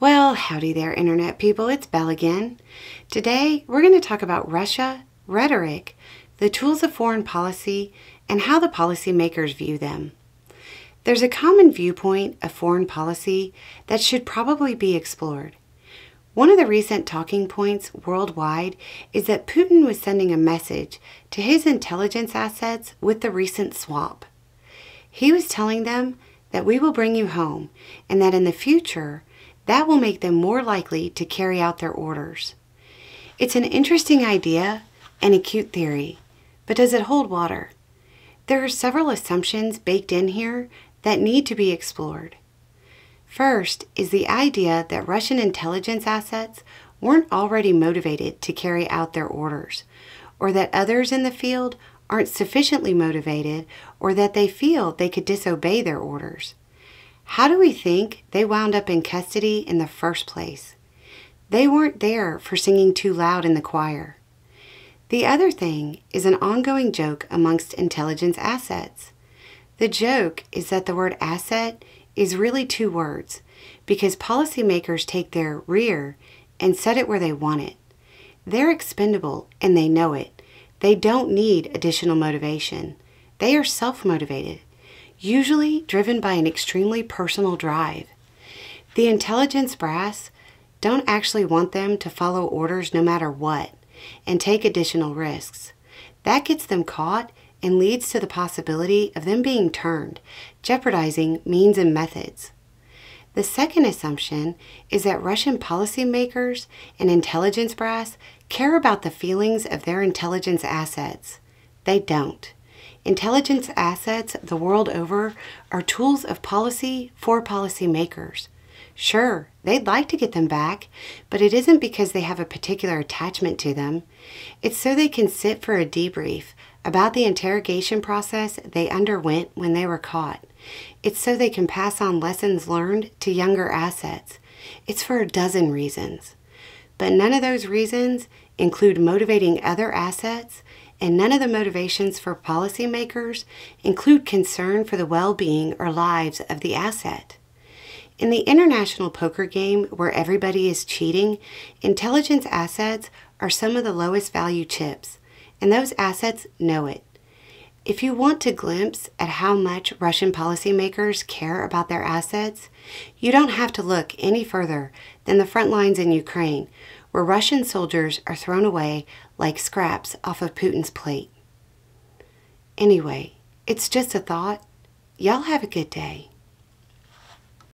Well, howdy there, Internet people. It's Belle again. Today, we're going to talk about Russia, rhetoric, the tools of foreign policy, and how the policymakers view them. There's a common viewpoint of foreign policy that should probably be explored. One of the recent talking points worldwide is that Putin was sending a message to his intelligence assets with the recent swap. He was telling them that we will bring you home and that in the future, that will make them more likely to carry out their orders. It's an interesting idea and a cute theory, but does it hold water? There are several assumptions baked in here that need to be explored. First is the idea that Russian intelligence assets weren't already motivated to carry out their orders, or that others in the field aren't sufficiently motivated, or that they feel they could disobey their orders. How do we think they wound up in custody in the first place? They weren't there for singing too loud in the choir. The other thing is an ongoing joke amongst intelligence assets. The joke is that the word asset is really two words because policymakers take their rear and set it where they want it. They're expendable and they know it. They don't need additional motivation. They are self-motivated, usually driven by an extremely personal drive. The intelligence brass don't actually want them to follow orders no matter what and take additional risks. That gets them caught and leads to the possibility of them being turned, jeopardizing means and methods. The second assumption is that Russian policymakers and intelligence brass care about the feelings of their intelligence assets. They don't. Intelligence assets the world over are tools of policy for policymakers. Sure, they'd like to get them back, but it isn't because they have a particular attachment to them. It's so they can sit for a debrief about the interrogation process they underwent when they were caught. It's so they can pass on lessons learned to younger assets. It's for a dozen reasons. But none of those reasons include motivating other assets, and none of the motivations for policymakers include concern for the well-being or lives of the asset. In the international poker game where everybody is cheating, intelligence assets are some of the lowest value chips, and those assets know it. If you want to glimpse at how much Russian policymakers care about their assets, you don't have to look any further than the front lines in Ukraine, where Russian soldiers are thrown away like scraps off of Putin's plate. Anyway, it's just a thought. Y'all have a good day.